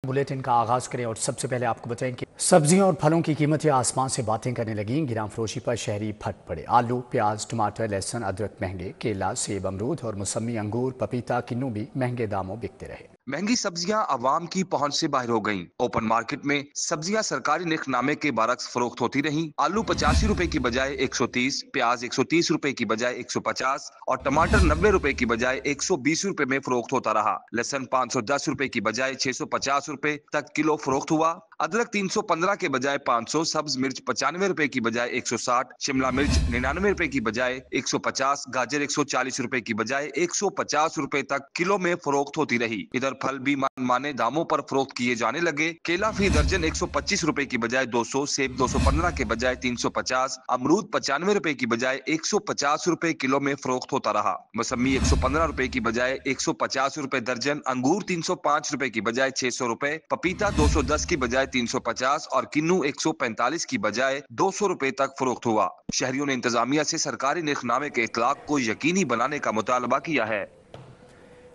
Bulletin का आगाज करें और सबसे पहले आपको बताएं कि सब्जियों और फलों की कीमतें आसमान से बातें करने लगीं। गिराम फरोशी पर शहरी फट पड़े। आलू, प्याज, टमाटर, लहसुन, अदरक महंगे। केला, सेब, अमरूद और मौसमी अंगूर, पपीता, किन्नू भी महंगे दामों बिकते रहे। महंगी सब्जियां आवाम की पहुंच से बाहर हो गईं। ओपन मार्केट में सब्जियां सरकारी निर्खनामे के बरक्स फरोख्त होती रहीं। आलू 85 रुपए की बजाय 130, प्याज 130 रुपए की बजाय 150 और टमाटर 90 रुपए की बजाय 120 रुपए में फरोख्त होता रहा। लहसुन 510 रुपए की बजाय 650 रुपए तक किलो फरोख्त हुआ। अदरक 315 के बजाय 500, सब्ज मिर्च 95 रुपए की बजाय 160, शिमला मिर्च 99 रुपए की बजाय 150, गाजर 140 रुपए की बजाय 150 रुपए तक किलो में फरोख्त होती रही। इधर फल भी मनमाने दामों पर फरोख्त किए जाने लगे। केला फी दर्जन 125 रुपए की बजाय 200, सेब 215 के बजाय 350, अमरूद 95 रुपए की बजाय 150 रुपए किलो में फरोख्त होता रहा। मौसमी 115 रुपए की बजाय 150 रुपए दर्जन, अंगूर 305 रुपए की बजाय 600 रुपए, पपीता 210 की बजाय 350 और किन्नू 145 की बजाय 200 रुपए तक फरोख्त हुआ। शहरियों ने इंतजामिया से सरकारी निर्खनामे के इतलाक को यकीनी बनाने का मुतालबा किया है।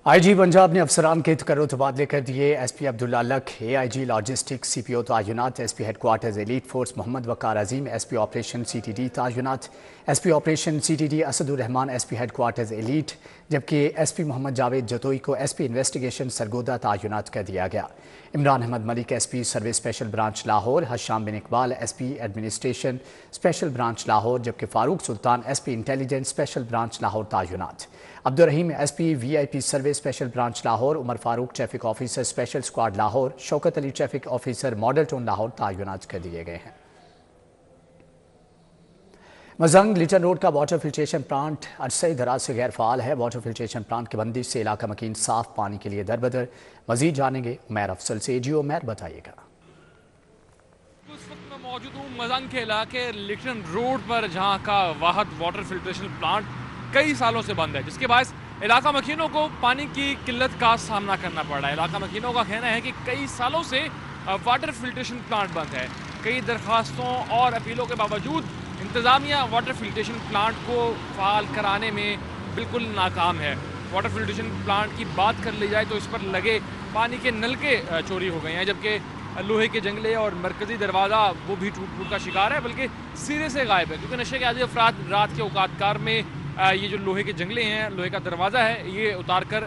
IG पंजाब ने अफसरान के तकर्रुर तबादले कर दिए। SP Abdullah Lakh AIG logistics CPO तयनात। SP headquarters elite force Mohammad Waqar Azeem SP operation CTD तयनात। SP operation CTD Asadur Rahman SP headquarters elite, जबकि SP मोहम्मद जावेद जतोई को SP इन्वेस्टिगेशन सरगोदा तयनात कर दिया गया। Imran Ahmed Malik SP service special branch Lahore, Hasham bin Iqbal SP administration special branch Lahore, जबकि Farooq Sultan SP intelligence special branch Lahore तयनात। Abdul Rahim SP VIP service special branch Lahore, Umar Farooq traffic officer special squad Lahore, Shaukat Ali traffic officer model town Lahore तयनात कर दिए गए हैं। मजंग लिटन रोड का वाटर फिल्ट्रेशन प्लांट अरसे दराज से गैर फाल है। वाटर फिल्ट्रेशन प्लांट की बंदिश से इलाका मकीन साफ पानी के लिए दरबदर। मजीद जानेंगे उमैर अफसल से। जी उमैर बताइएगा। उस वक्त मैं मौजूद हूँ मजंग के इलाके लिटन रोड पर, जहाँ का वाहद वाटर फिल्ट्रेशन प्लांट कई सालों से बंद है, जिसके बायस इलाका मकीनों को पानी की किल्लत का सामना करना पड़ रहा है। इलाका मकीनों का कहना है कि कई सालों से वाटर फिल्ट्रेशन प्लांट बंद है। कई दरख्वास्तों और अपीलों के बावजूद इंतज़ामिया वाटर फिल्ट्रेशन प्लांट को फ़ाल कराने में बिल्कुल नाकाम है। वाटर फिल्ट्रेशन प्लांट की बात कर ली जाए तो इस पर लगे पानी के नलके चोरी हो गए हैं, जबकि लोहे के जंगले और मरकज़ी दरवाज़ा वो भी टूट फूट का शिकार है, बल्कि सिरे से गायब है। क्योंकि नशे के आदि अफराद रात के औकातकार में ये जो लोहे के जंगले हैं, लोहे का दरवाज़ा है, ये उतार कर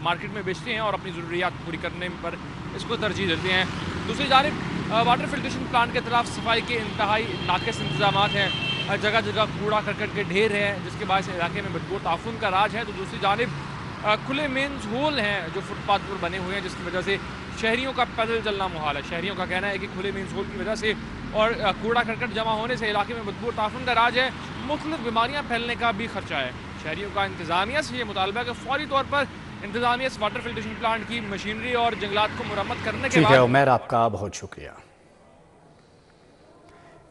मार्केट में बेचते हैं और अपनी ज़रूरियात पूरी करने पर इसको तरजीह देते हैं। दूसरी जानिब वाटर फिल्ट्रेशन प्लांट के तरफ सफाई के इंतहाई नाक़िस इंतजाम हैं। जगह जगह कूड़ा करकट के ढेर हैं, जिसके बायस इलाके में बदबू ताफुन का राज है। तो दूसरी जानिब खुले मेन्स होल हैं जो फुटपाथ पर बने हुए हैं, जिसकी वजह से शहरियों का पैदल चलना मुहाल है। शहरियों का कहना है कि खुले मेन्स होल की वजह से और कूड़ा करकट जमा होने से इलाके में बदबू ताफुन का राज है। मुख्तलिफ बीमारियाँ फैलने का भी खर्चा है। शहरियों का इंतजामिया से ये मुतालबा है कि फौरी तौर पर इंतजामिया इस वाटर फिल्ट्रेशन प्लांट की मशीनरी और जंगलात को मुरम्मत करने के बाद। उमैर आपका बहुत शुक्रिया।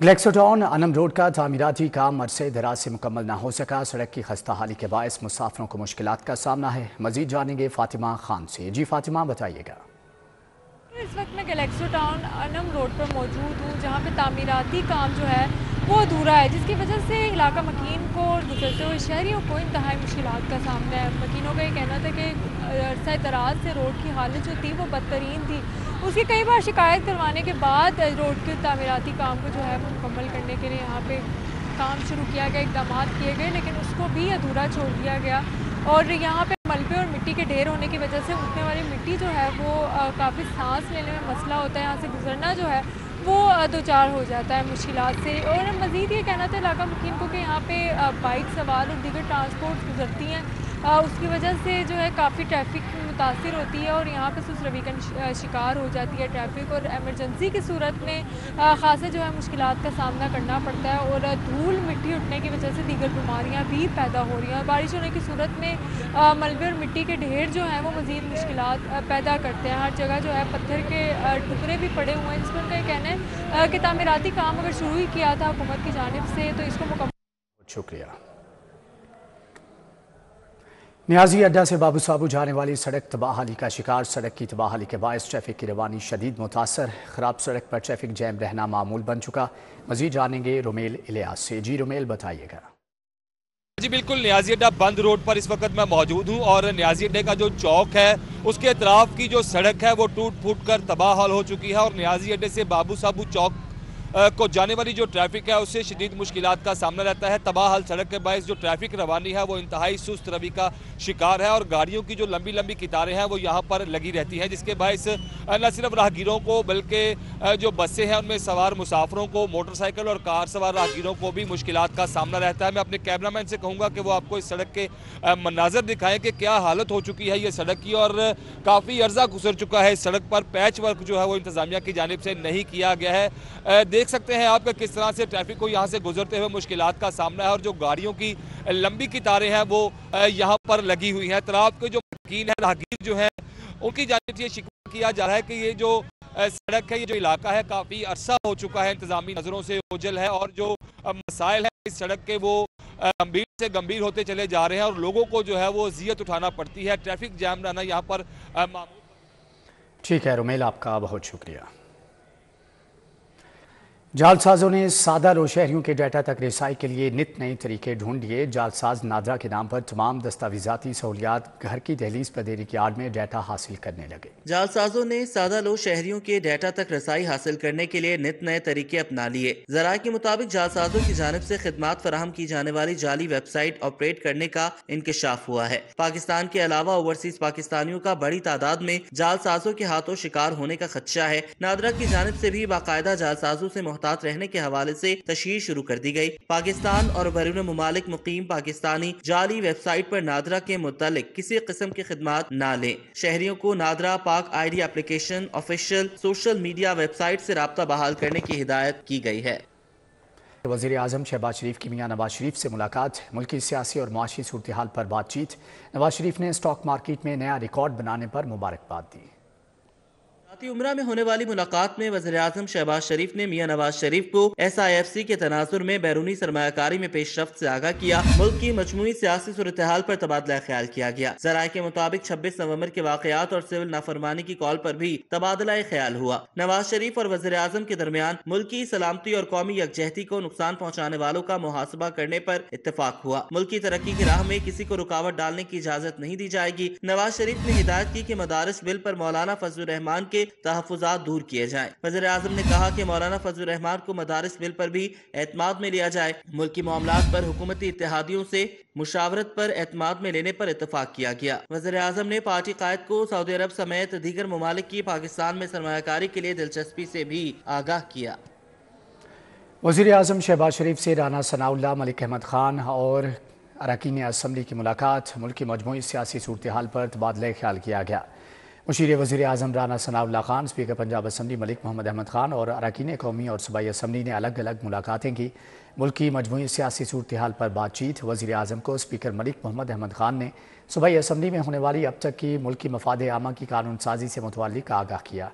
ग्लेक्सोटाउन अनम रोड का तामीराती काम अरसे दराज से मुकम्मल न हो सका। सड़क की खस्ता हाली के बायस मुसाफिरों को मुश्किलात का सामना है। मजीद जानेंगे फातिमा खान से। जी फातिमा बताइएगा। इस वक्त मैं ग्लेक्सोटाउन अनम रोड पर मौजूद हूँ, जहाँ पे तामीराती काम जो है वो अधूरा है, जिसकी वजह से इलाका मकीन को और गुजरते हुए शहरियों को इंतहाई मुश्किलात का सामना है। मकीनों का ये कहना था कि अरसा दराज से रोड की हालत जो थी वो बदतरीन थी। उसकी कई बार शिकायत करवाने के बाद रोड के तामीराती काम को जो है वो मुकम्मल करने के लिए यहाँ पे काम शुरू किया गया, इक़दाम किए गए, लेकिन उसको भी अधूरा छोड़ दिया गया। और यहाँ पे मलबे और मिट्टी के ढेर होने की वजह से उठने वाली मिट्टी जो है वो काफ़ी सांस लेने में मसला होता है। यहाँ से गुजरना जो है वो दो चार हो जाता है मुश्किलात से। और मज़ीद ये कहना था इलाका मुकीम को कि यहाँ पे बाइक सवार और दीगर ट्रांसपोर्ट गुजरती हैं, उसकी वजह से जो है काफ़ी ट्रैफिक मुतासिर होती है और यहाँ पे सुस्त रवि का शिकार हो जाती है ट्रैफिक। और एमरजेंसी की सूरत में ख़ासे जो है मुश्किलात का सामना करना पड़ता है और धूल मिट्टी उठने की वजह से दीगर बीमारियाँ भी पैदा हो रही हैं। और बारिश होने की सूरत में मलबे और मिट्टी के ढेर जो हैं वो मज़ीद मुश्किलात पैदा करते हैं। हर जगह जो है पत्थर के टुकड़े भी पड़े हुए हैं, जिस पर उनका ये कहना है कि तामीराती काम अगर शुरू ही किया था हुकूमत की जानिब से तो इसको मुकम्मल। शुक्रिया। न्याजी अड्डा से बाबू साबू जाने वाली सड़क तबाहाली का शिकार। सड़क की तबाहाली के बायस ट्रैफिक की रवानी शदीद मुतासर। खराब सड़क पर ट्रैफिक जैम रहना मामूल बन चुका। मजीद जानेंगे रुमेल इलियास से। जी रुमेल बताइएगा। जी बिल्कुल, न्याजी अड्डा बंद रोड पर इस वक्त मैं मौजूद हूँ और न्याजी अड्डे का जो चौक है उसके अतराफ की जो सड़क है वो टूट फूट कर तबाह हाल हो चुकी है और न्याजी अड्डे से बाबू साबू चौक को जाने वाली जो ट्रैफिक है उससे शदीद मुश्किलात का सामना रहता है। तबाह हाल सड़क के बायस जो ट्रैफिक रवानी है वो इंतहाई सुस्त रवि का शिकार है और गाड़ियों की जो लंबी लंबी कतारें हैं वो यहाँ पर लगी रहती हैं, जिसके बायस न सिर्फ राहगीरों को बल्कि जो बसें हैं उनमें सवार मुसाफरों को, मोटरसाइकिल और कार सवार राहगीरों को भी मुश्किलात का सामना रहता है। मैं अपने कैमरामैन से कहूँगा कि वो आपको इस सड़क के मनाजर दिखाएं कि क्या हालत हो चुकी है ये सड़क की और काफ़ी अर्जा गुजर चुका है इस सड़क पर। पैच वर्क जो है वो इंतजामिया की जानिब से नहीं किया गया है। देख सकते हैं आप किस तरह से ट्रैफिक को यहाँ से गुजरते हुए मुश्किलात का सामना है और जो गाड़ियों की लंबी कतारें हैं वो यहाँ पर लगी हुई हैं। तराफ के जो मकीन है, राहगीर जो हैं, उनकी जानिब से ये शिकवा किया जा रहा है कि ये जो सड़क है, ये जो इलाका है काफ़ी अरसा हो चुका है इंतजामी नज़रों से ओझल है और जो मसाइल हैं इस सड़क के वो गंभीर से गंभीर होते चले जा रहे हैं और लोगों को जो है वो अज़ियत उठाना पड़ती है। ट्रैफिक जाम रहना यहाँ पर मामूल। ठीक है रुमेल, आपका बहुत शुक्रिया। जालसाजों ने सादा लो शहरियों के डाटा तक रसाई के लिए नित नए तरीके ढूंढ लिए। जालसाज नादरा के नाम पर तमाम दस्तावेजाती सहूलियात घर की दहलीज पर देने की आड़ में डाटा हासिल करने लगे। जालसाजों ने सादा लो शहरियों के डाटा तक रसाई हासिल करने के लिए नित नए तरीके अपना लिए। ज़राए के मुताबिक जालसाजों की जानिब से खिदमात फराहम की जाने वाली जाली वेबसाइट ऑपरेट करने का इंकशाफ हुआ है। पाकिस्तान के अलावा ओवरसीज पाकिस्तानियों का बड़ी तादाद में जालसाजों के हाथों शिकार होने का खदशा है। नादरा की जानिब से भी बाकायदा जालसाजों से रहने के हवाले से तशहीर शुरू कर दी गई। पाकिस्तान और बैरून मुमालिक मुकीम पाकिस्तानी जाली वेबसाइट पर नादरा के मुतालिक किसी किस्म की खिदमात ना लें। शहरियों को नादरा पाक ID application, official social media website से राब्ता बहाल करने की हिदायत की गई है। वज़ीर आज़म शहबाज शरीफ की मियां नवाज शरीफ से मुलाकात, मुल्की सियासी और माशी सूरत हाल पर बातचीत। नवाज शरीफ ने स्टॉक मार्केट में नया रिकॉर्ड बनाने पर मुबारकबाद दी। उमरा में होने वाली मुलाकात में वज़ीर आज़म शहबाज शरीफ ने मियां नवाज शरीफ को SIFC के तनाजुर में बैरूनी सरमायाकारी में पेशरफ्त से आगाह किया। मुल्क की मजमूई सियासी सूरत हाल पर तबादला ख्याल किया गया। ज़राए के मुताबिक 26 नवंबर के वाक़यात और सिविल नाफरमानी की कॉल पर भी तबादला ख्याल हुआ। नवाज शरीफ और वज़ीर आज़म के दरमियान मुल्की सलामती और कौमी यकजहती को नुकसान पहुँचाने वालों का मुहासबा करने पर इत्तेफाक हुआ। मुल्की तरक्की की राह में किसी को रुकावट डालने की इजाज़त नहीं दी जाएगी। नवाज शरीफ ने हिदायत की कि मदारिस बिल पर मौलाना फजलुर रहमान के तहफ़्फ़ुज़ात दूर किए जाएं। वज़ीर आज़म ने कहा कि मौलाना फजलुर रहमान को मदारिस बिल पर भी एतमाद में लिया जाए। मुल्की मामलात पर हुकूमती इत्तेहादियों से मुशावरत पर एतमाद में लेने पर इत्तफाक किया गया। वज़ीर आज़म ने पार्टी कायद को सऊदी अरब समेत दीगर ममालिक की पाकिस्तान में सरमायाकारी के लिए दिलचस्पी से भी आगाह किया। वज़ीर आज़म शहबाज शरीफ से राना सनाउल्लाह, मलिक अहमद खान और अरकान असम्बली की मुलाकात, मुल्क की मजमूई सियासी सूरत हाल पर तबादला ख्याल किया गया। मुशीर वज़ीर आज़म राना सनाउल्लाह खान, स्पीकर पंजाब असम्बली मलिक मोहम्मद अहमद खान और अरकान कौमी और सूबाई असम्बली ने अलग अलग मुलाकातें की। मुल्क की मजमूई सियासी सूरत हाल पर बातचीत। वज़ीर आज़म को स्पीकर मलिक मोहम्मद अहमद खान ने सूबाई असम्बली में होने वाली अब तक की मुल्की मफाद आमा की कानून साजी से मुतअल्लिक़ आगाह किया।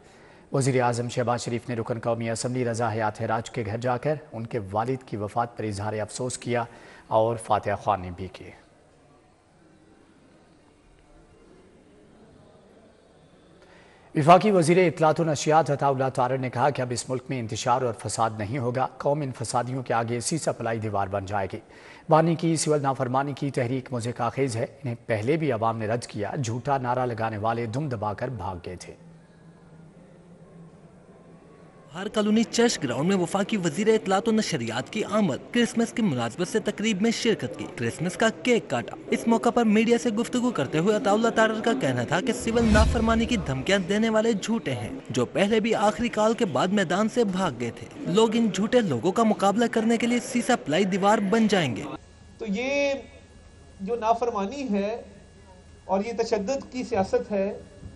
वज़ीर आज़म शहबाज शरीफ ने रुकन कौमी असम्बली रज़ा हयात हराज के घर जाकर उनके वालिद की वफ़ात पर इजहार अफसोस किया और फातिहा ख्वानी भी की। वफाकी वज़ीर इत्तलात व नशियात अताउल्लाह तारड़ ने कहा कि अब इस मुल्क में इंतशार और फसाद नहीं होगा। कौम इन फसादियों के आगे सीसा पलाई दीवार बन जाएगी। बानी की सिविल नाफरमानी की तहरीक मुझे काखेज है। इन्हें पहले भी अवाम ने रद्द किया। झूठा नारा लगाने वाले दुम दबाकर भाग गए थे। हर कॉलोनी चर्च ग्राउंड में वफाकी वजीर इत्तलात और नशरियात की आमद। क्रिसमस की मुनासबत से तकरीब में शिरकत की, क्रिसमस का केक काटा। इस मौका पर मीडिया से गुफ्तगू करते हुए अताउल्लाह तारड़ का कहना था कि सिविल नाफरमानी की धमकियां देने वाले झूठे हैं, जो पहले भी आखिरी कॉल के बाद मैदान से भाग गए थे। लोग इन झूठे लोगों का मुकाबला करने के लिए सीसा पलाई दीवार बन जाएंगे। तो ये जो नाफरमानी है और ये तशद्दुद की सियासत है,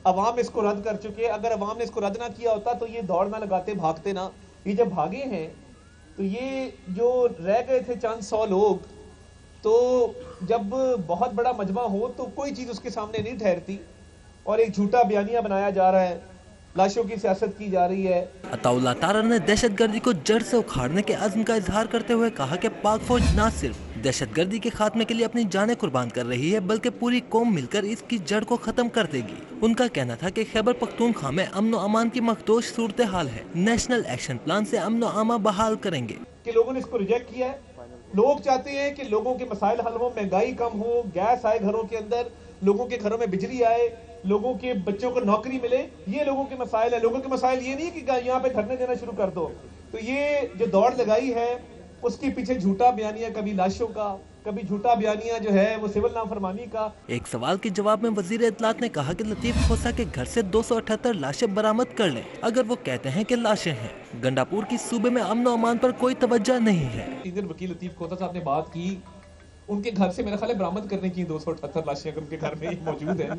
अवाम इसको रद्द कर चुके हैं। अगर अवाम ने इसको रद्द ना किया होता तो ये दौड़ ना लगाते, भागते ना। ये जब भागे हैं तो ये जो रह गए थे चंद सौ लोग, तो जब बहुत बड़ा मजमा हो तो कोई चीज़ उसके सामने नहीं ठहरती और एक झूठा बयानिया बनाया जा रहा है, लाशों की सियासत की जा रही है। अताउल्लाह तारड़ ने दहशतगर्दी को जड़ से उखाड़ने के अज़्म का इजहार करते हुए कहा कि पाक फौज न सिर्फ दहशतगर्दी के खात्मे के लिए अपनी जानें कुर्बान कर रही है, बल्कि पूरी कौम मिलकर इसकी जड़ को खत्म कर देगी। उनका कहना था कि खैबर पख्तूनख्वा में अमन व अमान की मखदूश सूरत हाल है, नेशनल एक्शन प्लान से अमन व अमा बहाल करेंगे। कि लोगों ने इसको रिजेक्ट किया है, لوگ چاہتے ہیں کہ لوگوں کے مسائل حل ہوں, مہنگائی کم ہو, گیس آئے گھروں کے اندر, لوگوں کے گھروں میں بجلی آئے, لوگوں کے بچوں کو نوکری ملے. یہ لوگوں کے مسائل ہیں. لوگوں کے مسائل یہ نہیں کہ یہاں پہ دھرنے دینا شروع کر دو. تو یہ جو دوڑ لگائی ہے اس کے پیچھے جھوٹا بیانیہ, کبھی لاشوں کا, کبھی جھوٹا بیانیہ جو ہے وہ سول نافرمانی کا. ایک سوال کے جواب میں وزیر اطلاعات نے کہا کہ لطیف کھوسہ کے گھر سے 278 لاشیں برآمد کر لیں اگر وہ کہتے ہیں کہ لاشیں ہیں. گنڈاپور کی صوبے میں امن و امان پر کوئی توجہ نہیں ہے. سینئر وکیل لطیف کھوسہ صاحب نے بات کی, ان کے گھر سے میرا خیال ہے برآمد کرنے کی 278 لاشیں اگر ان کے گھر میں موجود ہیں.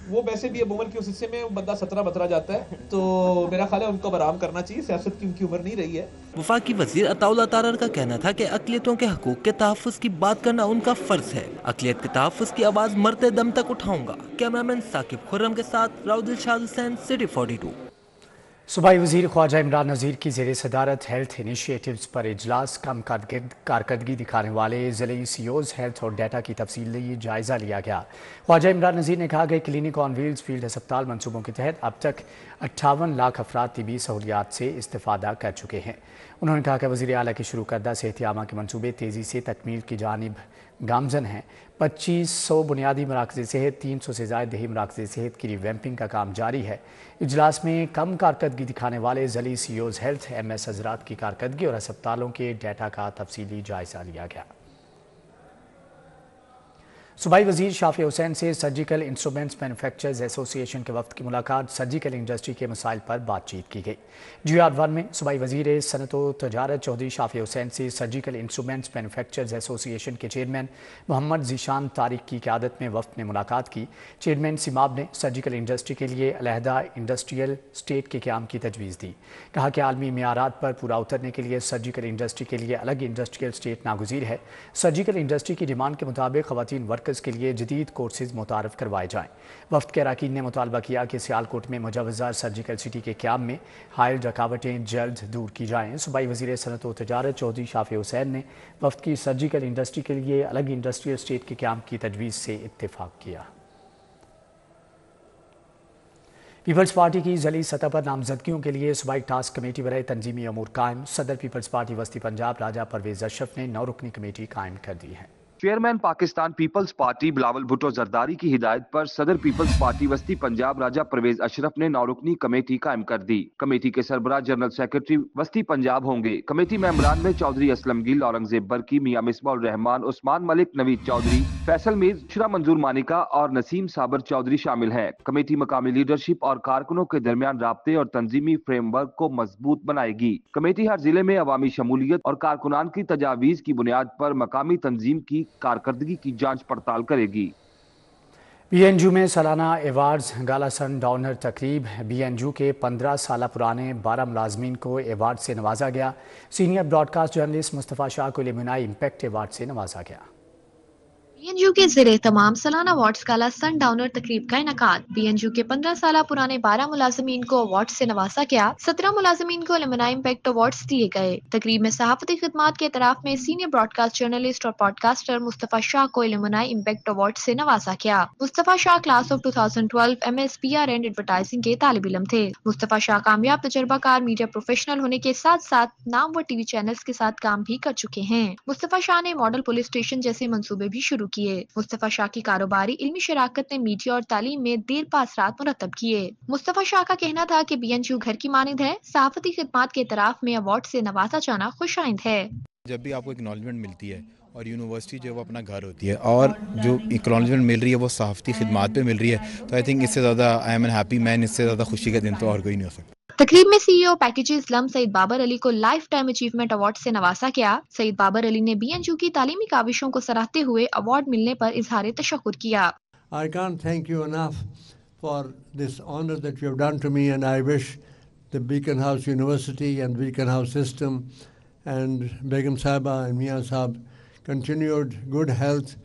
وہ ویسے بھی اب عمر کی اس حصے میں بندہ 17 جاتا ہے, تو میرا خیال ہے ان کو برآمد کرنا چاہیے. سیاست کی ان کی عمر نہیں رہی ہے. وفاقی وزیر عطا اللہ تارڑ کا کہنا تھا کہ اقلیتوں کے حقوق کے تحفظ کی بات کرنا ان کا فرض ہے. اقلیت کے تحفظ کی آواز مرتے دم تک اٹھاؤں گا. کیمرامین ثاقب خرم کے ساتھ راؤ دلشاد حسین, سٹی 42. صوبائی وزیر خواجہ عمران نذیر کی زیر صدارت ہیلتھ انیشیٹوز پر اجلاس. کم کارکردگی دکھانے والے ضلعی سی اوز ہیلتھ اور ڈیٹا کی تفصیلی جائزہ لیا گیا. خواجہ عمران نذیر نے کہا کہ کلینک آن ویلز فیلڈ ہسپتال منصوبوں کے تحت اب تک 58 لاکھ افراد طبی سہولیات سے استفادہ کر چکے ہیں. انہوں نے کہا کہ وزیر اعلیٰ کے شروع کردہ صحت عامہ کے منصوبے تیزی سے تکمیل کی جانب گامزن ہیں. 2500 بنیادی مراکز صحت, 300 سے زائد دیہی مراکز صحت کی ریویمپنگ کا کام جاری ہے. اجلاس میں کم کارکردگی دکھانے والے ضلعی سی اوز ہیلتھ MS حضرات کی کارکردگی اور ہسپتالوں کے ڈیٹا کا تفصیلی جائزہ لیا گیا. صوبائی وزیر شافع حسین سے سرجیکل انسٹرومنٹس مینوفیکچررز ایسوسی ایشن کے وفد کی ملاقات. سرجیکل انڈسٹری کے مسائل پر بات چیت کی گئی. GR1 میں صوبائی وزیر صنعت و تجارت چودھری شافع حسین سے سرجیکل انسٹرومنٹس مینوفیکچررز ایسوسی ایشن کے چیئرمین محمد ذیشان طارق کی قیادت میں وفد نے ملاقات کی. چیئرمین سماب نے سرجیکل انڈسٹری کے لیے علیحدہ انڈسٹریل اسٹیٹ کے قیام کی تجویز دی. کہا کہ عالمی معیارات پر پورا اترنے کے لیے سرجیکل انڈسٹری کے لیے الگ انڈسٹریل اسٹیٹ ناگزیر ہے. سرجیکل انڈسٹری کی ڈیمانڈ کے مطابق خواتین ورکرز کے لیے جدید کورسز متعارف کروائے جائیں. وفد کے اراکین نے مطالبہ کیا کہ سیالکوٹ میں مجوزہ سرجیکل سٹی کے قیام میں حائل رکاوٹیں جلد دور کی جائیں. صوبائی وزیر صنعت و تجارت چودھری شافع حسین نے وفد کی سرجیکل انڈسٹری کے لیے الگ انڈسٹریل اسٹیٹ کے قیام کی تجویز سے اتفاق کیا. پیپلز پارٹی کی ضلعی سطح پر نامزدگیوں کے لیے صوبائی ٹاسک کمیٹی برائے تنظیمی امور قائم. صدر پیپلز پارٹی وسطی پنجاب راجہ پرویز اشرف نے 9 رکنی کمیٹی قائم کر دی ہے. چیئرمین پاکستان پیپلز پارٹی بلاول بھٹو زرداری کی ہدایت پر صدر پیپلز پارٹی وسطی پنجاب راجہ پرویز اشرف نے 9 رکنی کمیٹی قائم کر دی. کمیٹی کے سربراہ جنرل سیکرٹری وسطی پنجاب ہوں گے. کمیٹی ممبران میں چودھری اسلم گل, اورنگزیب برکی, میاں مصباح الرحمان, عثمان ملک, نوید چودھری, فیصل میر, شرا منظور مانیکا اور نسیم صابر چودھری شامل ہیں. کمیٹی مقامی لیڈرشپ اور کارکنوں کے درمیان رابطے اور تنظیمی فریم ورک کو مضبوط بنائے گی. کمیٹی ہر ضلع میں عوامی شمولیت اور کارکنان کی تجاویز کی بنیاد پر مقامی تنظیم کی کارکردگی کی جانچ پڑتال کرے گی. BNU میں سالانہ ایوارڈز گالا سن ڈاؤنر تقریب. BNU کے 15 سالہ پرانے 12 ملازمین کو ایوارڈ سے نوازا گیا. سینئر براڈ کاسٹ جرنلسٹ مصطفیٰ شاہ کو لیمونائی امپیکٹ ایوارڈ سے نوازا گیا. BNU کے زیر تمام سالانہ ایوارڈز گالا سن ڈاؤنر تقریب کا انعقاد. BNU کے 15 سالہ پرانے 12 ملازمین کو ایوارڈ سے نوازا گیا. 17 ملازمین کو لیمونائی امپیکٹ ایوارڈز دیے گئے. تقریب میں صحافتی خدمات کے اعتراف میں سینئر براڈ کاسٹ جرنلسٹ اور پوڈ کاسٹر مصطفیٰ شاہ کو لیمونائی امپیکٹ ایوارڈ سے نوازا گیا. Mustafa Shah class of 2012 MS PR and advertising کے طالب علم تھے. مصطفیٰ شاہ کامیاب تجربہ کار میڈیا پروفیشنل ہونے کے ساتھ ساتھ نامور TV چینلز کے ساتھ کام بھی کر چکے ہیں. مصطفیٰ شاہ نے ماڈل پولیس اسٹیشن جیسے منصوبے بھی شروع کیے. مصطفیٰ شاہ کی کاروباری علمی شراکت نے میڈیا اور تعلیم میں دیر پا اثرات مرتب کیے. مصطفیٰ شاہ کا کہنا تھا کہ BNU گھر کی مانند ہے. صحافتی خدمات کے اعتراف میں ایوارڈ سے نوازا جانا خوش آئند ہے. جب بھی آپ کو اکنالجمنٹ ملتی ہے اور یونیورسٹی جو وہ اپنا گھر ہوتی ہے اور جو اکنالجمنٹ مل رہی ہے وہ صحافتی خدمات پہ مل رہی ہے تو آئی تھنک اس سے زیادہ آئی ایم این ہیپی مین, اس سے زیادہ خوشی کا دن تو اور کوئی نہیں ہو سکتا. تقریب میں CEO پیکیجز لم سعید بابر علی کو لائف ٹائم اچیومنٹ ایوارڈ سے نوازا گیا. سعید بابر علی نے BNU کی تعلیمی کاوشوں کو سراہتے ہوئے ایوارڈ ملنے پر اظہار تشکر کیا. I can't thank you enough for this honor that you have done to me, and I wish the Beacon House University and Beacon House system and Begum Sahaba and Mian Sahab continued good health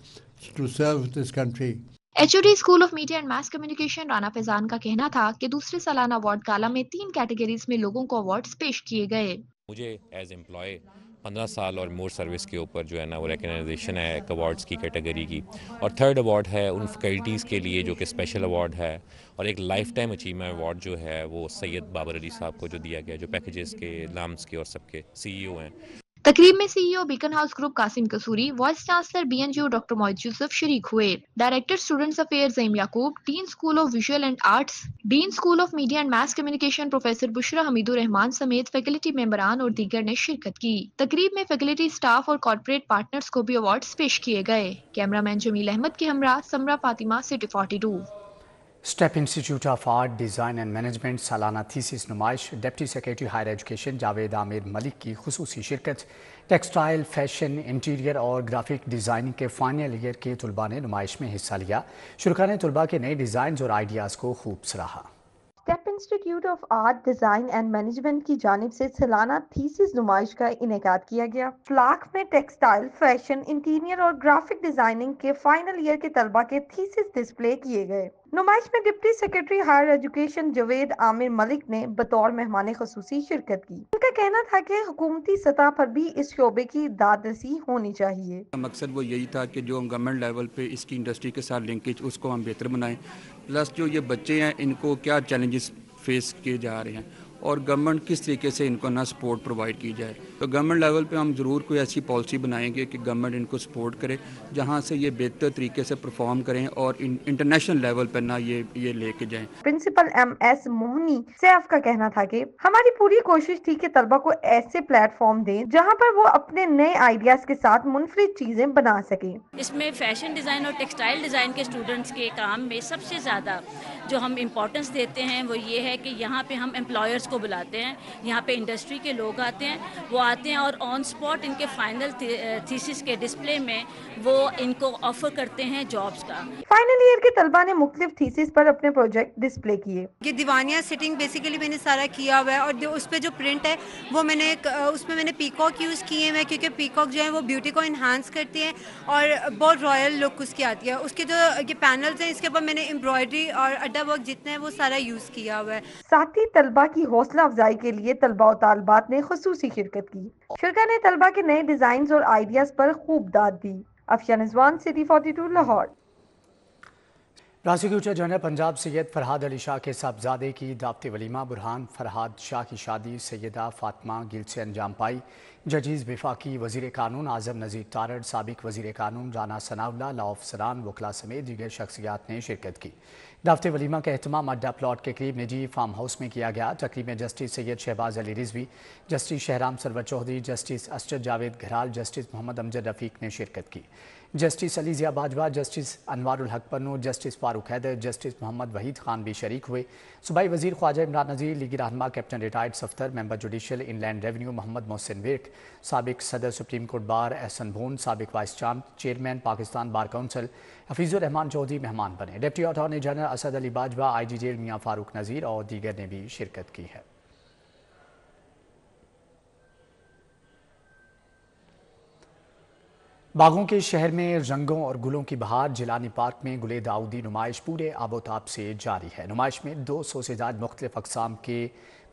to serve this country. HOD school of media and mass communication Rana Faizan کا کہنا تھا کہ دوسرے سالانہ award گالا میں 3 categories میں لوگوں کو ایوارڈز پیش کیے گئے. مجھے ایز امپلائی 15 سال اور مور سروس کے اوپر جو ہے نا وہ ریکگنائزیشن ہے ایک ایوارڈز کی کیٹیگری کی, اور 3rd ایوارڈ ہے ان فیکلٹیز کے لیے جو کہ اسپیشل ایوارڈ ہے, اور ایک لائف ٹائم اچیومنٹ ایوارڈ جو ہے وہ سید بابر علی صاحب کو جو دیا گیا جو پیکیجز کے لامس کے اور سب کے CEO ہیں. तकरीब में CEO beacon house group Qasim Kasuri, vice chancellor BNU doctor Moiz Yousuf शरीक हुए। Director students affairs Zaeem Yaqoob, dean school of visual and arts, dean school of media and mass communication professor Bushra Hamidur Rahman समेत फैकल्टी मेंबरान और दीगर ने शिरकत की। तकरीब में फैकल्टी स्टाफ और कॉर्पोरेट पार्टनर्स को भी अवार्ड्स पेश किए गए। कैमरामैन जमील अहमद के हमरा Samra Fatima, city 42। Step institute of art, design and management सालाना थीसिस नुमाइश, deputy secretary higher education Javed Amir Malik की खुसूसी शिरकत। टेक्सटाइल, फैशन, इंटीरियर और ग्राफिक डिज़ाइनिंग के फाइनल ईयर के तलबा ने नुमाइश में हिस्सा लिया। शुरा ने तलबा के नए डिज़ाइन और आइडियाज़ को खूब सराहा। Step institute of art, design and management की जानिब से सालाना थीसिस नुमाइश का इनेकाद किया गया। फ्लाक में टेक्सटाइल, फैशन, इंटीरियर और ग्राफिक डिजाइनिंग के फाइनल ईयर के तलबा के थीसिस डिस्प्ले किए गए। नुमाइश में deputy secretary higher education Javed Amir Malik ने बतौर मेहमान खुसूसी शिरकत की। उनका कहना था कि हुकूमती सतह पर भी इस शोबे की दादरसी होनी चाहिए। मकसद वो यही था कि जो गवर्नमेंट लेवल पे इसकी इंडस्ट्री के साथ लिंकेज उसको हम बेहतर बनाएं, प्लस जो ये बच्चे हैं इनको क्या चैलेंजेस फेस किए जा रहे हैं और गवर्नमेंट किस तरीके से इनको ना सपोर्ट प्रोवाइड की जाए। तो गवर्नमेंट लेवल पे हम ज़रूर कोई ऐसी पॉलिसी बनाएंगे कि गवर्नमेंट इनको सपोर्ट करे जहां से ये बेहतर तरीके से परफॉर्म करें और इंटरनेशनल लेवल पर ना ये लेके जाएं। प्रिंसिपल MS मोहनी सैफ का कहना था कि हमारी पूरी कोशिश थी कि तलबा को ऐसे प्लेटफॉर्म दें जहां पर वो अपने नए आइडियाज के साथ मुनफरिद चीजें बना सकें। इसमें फैशन डिज़ाइन और टेक्सटाइल डिज़ाइन के स्टूडेंट्स के काम में सबसे ज़्यादा जो हम इम्पोर्टेंस देते हैं वो ये है कि यहाँ पे हम एम्प्लॉयर्स को बुलाते हैं, यहाँ पे इंडस्ट्री के लोग आते हैं, वो आते हैं और ऑन स्पॉट इनके फाइनल थीसिस के डिस्प्ले में वो इनको ऑफर करते हैं जॉब्स का। फाइनल ईयर के तलबा ने मुख्तलिफ थीसिस पर अपने प्रोजेक्ट डिस्प्ले किए। ये दीवानिया सेटिंग बेसिकली मैंने सारा किया हुआ है और उस पे जो प्रिंट है वो उसमें मैंने पीकॉक यूज़ किए हैं क्योंकि पीकॉक जो है वो ब्यूटी को इन्हांस करती है और बहुत रॉयल लुक उसकी आती है। उसके जो ये पैनल्स हैं इसके ऊपर मैंने एम्ब्रॉयडरी और अड्डा वर्क जितने हैं वो सारा यूज़ किया हुआ है। साथ ही तलबा की हौसला अफजाई के लिए तलबा और तालबात ने खुसूसी शिरकत की। शुरा ने तलबा के नए डिजाइन और आइडियाज पर खूब दाद दी। Afsha Nizwan, city 42, Lahore. Prosecutor general Punjab Syed Farhad Ali Shah के साहबजादे की दावत वलीमा बुरहान फरहाद शाह की शादी सैयदा फातिमा गिल से अंजाम पाई। जजीज विफाकी वजीर कानून आजम नज़ीर तारड़, साबिक वजीर कानून राना सनाउल्लाह, लॉ अफसरान, वकला समेत दीगर शख्सियात ने शिरकत की। दावत वलीमा का एहतमाम अड्डा प्लॉट के करीब निजी फार्म हाउस में किया गया। तकरीब में justice Syed Shahbaz Ali Rizvi, justice Shahram Sarwar Chaudhry, justice Asjad Javed Ghural, justice Mohammad Amjad Rafique ने शिरकत की। Justice Ali Zia Bajwa, justice Anwarul Haq Pannu, justice Farooq Haider, justice Mohammad Waheed Khan भी शरीक हुए। सूबाई वजीर ख्वाजा इमरान नज़ीर, लीगी रहनुमा captain retired Safdar, member judicial inland revenue Mohammad Mohsin Virk, साबिक सदर supreme court bar Ahsan Bhoon, साबिक vice chairman Pakistan bar council Hafeezur Rahman Chaudhry मेहमान बने। Deputy attorney general Asad Ali Bajwa, IG jail Mian Farooq नज़ीर और दीगर ने भी शिरकत की है। बागों के शहर में रंगों और गुलों की बहार। जिलानी पार्क में गुले दाऊदी नुमाइश पूरे आबोताब से जारी है। नुमाइश में 200 से ज़्यादा मुख्तलिफ अक़साम के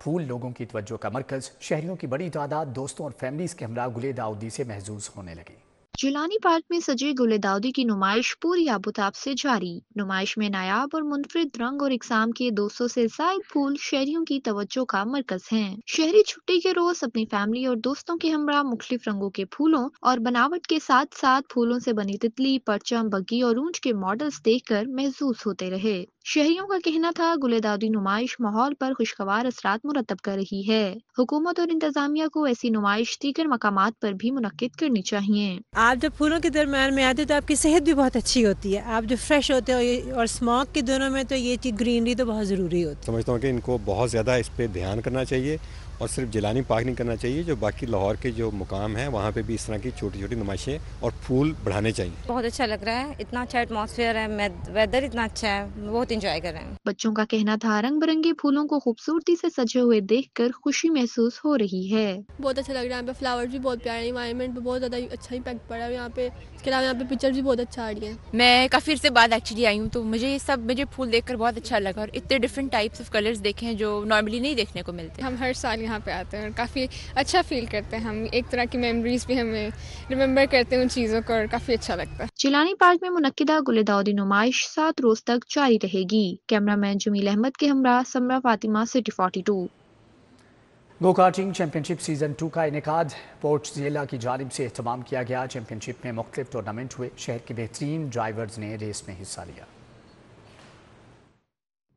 फूल लोगों की तवज्जो का मरकज़। शहरियों की बड़ी तादाद दोस्तों और फैमिलीज़ के हमरा गुले दाऊदी से महजूज होने लगी। जिलानी पार्क में सजे गुले दाऊदी की नुमाइश पूरी आबोताब से जारी। नुमाइश में नायाब और मुनफरिद रंग और इकसाम के 200 से ज़ायद फूल शहरियों की तवज्जो का मरकज हैं। शहरी छुट्टी के रोज अपनी फैमिली और दोस्तों के हमरा मुख्तलिफ रंगों के फूलों और बनावट के साथ साथ फूलों से बनी तितली, परचम, बग्गी और ऊंट के मॉडल्स देखकर महजूज होते रहे। शहरियों का कहना था गुले दाऊदी नुमाइश माहौल पर खुशगवार असरात मुरतब कर रही है। हुकूमत और इंतजामिया को ऐसी नुमाइश दीगर मकामात पर भी मुनक्किद करनी चाहिए। आप जब फूलों के दरम्यान में आते तो आपकी सेहत भी बहुत अच्छी होती है। आप जो फ्रेश होते हो और स्मॉग के दिनों में तो ये चीज़ ग्रीनरी तो बहुत ज़रूरी होती है। समझता हूँ कि इनको बहुत ज़्यादा इस पर ध्यान करना चाहिए और सिर्फ जिलानी पार्क नहीं करना चाहिए, जो बाकी लाहौर के जो मुकाम हैं वहाँ पे भी इस तरह की छोटी छोटी नुमाइशें और फूल बढ़ाने चाहिए। बहुत अच्छा लग रहा है, इतना अच्छा एटमॉस्फेयर है, वेदर इतना अच्छा है, बहुत इंजॉय कर रहे हैं। बच्चों का कहना था रंग बिरंगे फूलों को खूबसूरती से सजे हुए देखकर खुशी महसूस हो रही है। बहुत अच्छा लग रहा है, यहाँ पे फ्लावर्स भी बहुत प्यारे, एनवायरनमेंट पे बहुत ज़्यादा अच्छा इम्पैक्ट पड़ा है यहाँ पे। इसके अलावा यहाँ पे पिक्चर भी बहुत अच्छा आ रही है। मैं काफ़ी अर्से बाद एक्चुअली आई हूँ तो मुझे फूल देखकर बहुत अच्छा लगा और इतने डिफरेंट टाइप्स ऑफ कलर्स देखे हैं जो नॉर्मली नहीं देखने को मिलते। हम हर साल यहाँ पे आते हैं और काफ़ी अच्छा फील करते हैं। हम एक तरह की मेमोरीज भी हमें रिमेम्बर करते हैं उन चीज़ों को और काफ़ी अच्छा लगता है। जिलानी पार्क में मुनक्किदा गुले दाऊदी नुमाइश 7 रोज तक जारी रहेगी। कैमरामैन जमील अहमद के हमरा Samra Fatima, city 42। Go karting championship season 2 का इनेकाद पोर्ट ज़िला की जानिब से एहतमाम किया गया। चैंपियनशिप में मुख्तलिफ टूर्नामेंट हुए। शहर के बेहतरीन ड्राइवर्स ने रेस में हिस्सा लिया।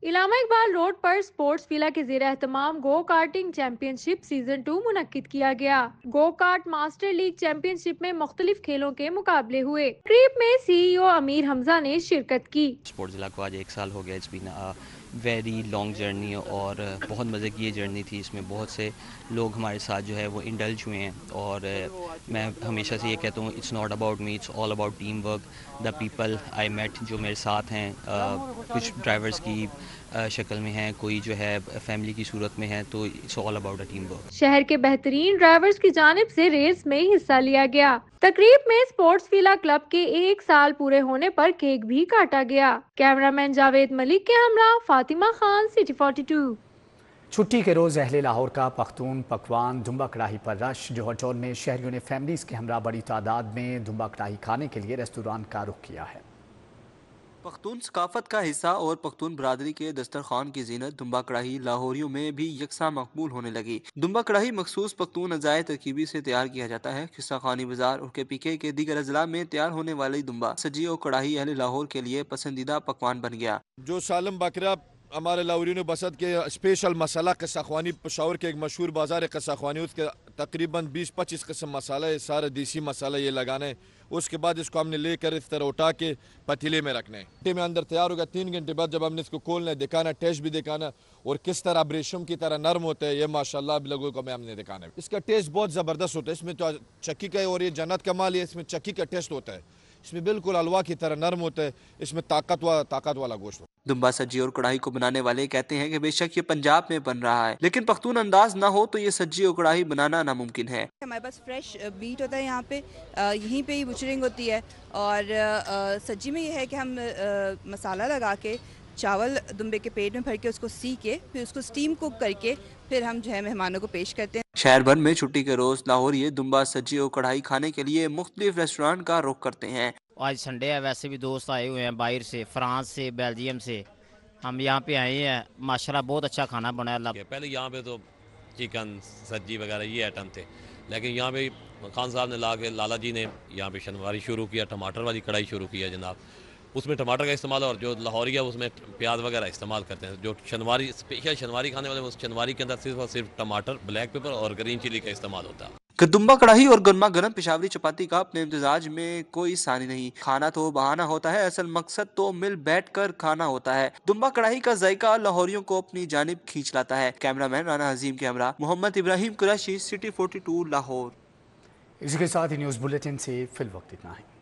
इलामा इकबाल रोड पर स्पोर्ट्स विला के ज़ेर एहतमाम गो कार्टिंग चैंपियनशिप सीजन 2 मुनक्किद किया गया। Go kart master league championship में मुख्तलिफ खेलों के मुकाबले हुए। तकरीब में CEO अमीर हमजा ने शिरकत की। स्पोर्ट्स जिला को आज 1 साल हो गया। It's been very long journey और बहुत मज़े की ये जर्नी थी। इसमें बहुत से लोग हमारे साथ जो है वो इंडल्ज हुए हैं और मैं हमेशा से ये कहता हूँ it's not about me, it's all about team work. The people I met जो मेरे साथ हैं, कुछ ड्राइवर्स की शक्ल में हैं, कोई जो है फैमिली की सूरत में है, तो it's all about a team work. शहर के बेहतरीन ड्राइवर्स की जानिब से रेस में हिस्सा लिया गया। तकरीब में स्पोर्ट्स विला क्लब के 1 साल पूरे होने पर केक भी काटा गया। कैमरामैन जावेद मलिक के हमरा फातिमा खान, सिटी 42। छुट्टी के रोज़ अहले लाहौर का पख्तून पकवान दुम्बा कढ़ाई पर रश। जोहर टाउन में शहरियों ने फैमिलीज के हमरा बड़ी तादाद में दुम्बा कढ़ाई खाने के लिए रेस्टोरेंट का रुख किया है। पख्तून सकाफत का हिस्सा और पख्तून बरादरी के दस्तरखान की जीनत दुम्बा कढ़ाई लाहौरियों में भी यकसा मकबूल होने लगी। दुम्बा कढ़ाई मखसूस पख्तून अजाए तरकीबी से तैयार किया जाता है। किस्सा खानी बाजार और KPK के दीगर अजला में तैयार होने वाली दुम्बा सजी और कढ़ाई अहले लाहौर के लिए पसंदीदा पकवान बन गया। जो सालम बकरा हमारे लाहौरियों ने बसत के स्पेशल मसाला किस्सा ख्वानी, पेशावर के एक मशहूर बाजार है किस्सा ख्वानी, उसके तकरीबन 20-25 किस्म मसाला है, सारे देसी मसाला ये लगाने। उसके बाद इसको हमने लेकर इस तरह उठा के पतीले में रखना है। घंटे में अंदर तैयार होगा। 3 घंटे बाद जब हमने इसको खोलना है, दिखाना, टेस्ट भी दिखाना और किस तरह अब रेशम की तरह नरम होता है, ये माशाल्लाह आप लोगों को मैं हमने दिखाना है। इसका टेस्ट बहुत ज़बरदस्त होता है। इसमें तो चक्की का और ये जन्नत का माल है, इसमें चक्की का टेस्ट होता है। इसमें बिल्कुल हलवा की तरह नरम होता है। इसमें ताकत वाला गोश्त। दुम्बा सज्जी और कढ़ाई को बनाने वाले कहते हैं कि बेशक ये पंजाब में बन रहा है, लेकिन पख्तून अंदाज ना हो तो ये सज्जी और कढ़ाई बनाना नामुमकिन है। हमारे पास फ्रेश बीट होता है, यहाँ पे यहीं पे ही बुचरिंग होती है और सज्जी में ये है कि हम मसाला लगा के चावल दुम्बे के पेट में भर के उसको सी के फिर उसको स्टीम कुक करके फिर हम जो है मेहमानों को पेश करते हैं। शहर भर में छुट्टी के रोज लाहौरी दुम्बा सज्जी और कढ़ाई खाने के लिए मुख्तलिफ रेस्टोरेंट का रुख करते हैं। आज संडे है, वैसे भी दोस्त आए हुए हैं बाहर से, फ्रांस से, बेल्जियम से। हम यहाँ पे आए हैं, माशाल्लाह बहुत अच्छा खाना बनाया अल्लाह। पहले यहाँ पे तो चिकन सब्जी वगैरह ये आइटम थे, लेकिन यहाँ पे खान साहब ने लाला जी ने यहाँ पे शनवारी शुरू किया, टमाटर वाली कढ़ाई शुरू किया जनाब। उसमें टमाटर का इस्तेमाल और जो लाहौरी है उसमें प्याज वगैरह इस्तेमाल करते हैं। जो शनवारी स्पेशल शनवारी खाने वाले, उस शनवारी के अंदर सिर्फ और सिर्फ टमाटर, ब्लैक पेपर और ग्रीन चिली का इस्तेमाल होता है। दुम्बा कढ़ाई और गर्मा गर्म पेशावरी चपाती का अपने इम्तिजाज में कोई सानी नहीं। खाना तो बहाना होता है, असल मकसद तो मिल बैठ कर खाना होता है। दुम्बा कढ़ाई का जायका लाहौरियों को अपनी जानिब खींच लाता है। कैमरामैन राना हजीम के हमरा मोहम्मद इब्राहिम कुरैशी, सिटी 42 लाहौर। इसी के साथ ही न्यूज़ बुलेटिन से फिल वक्त इतना है।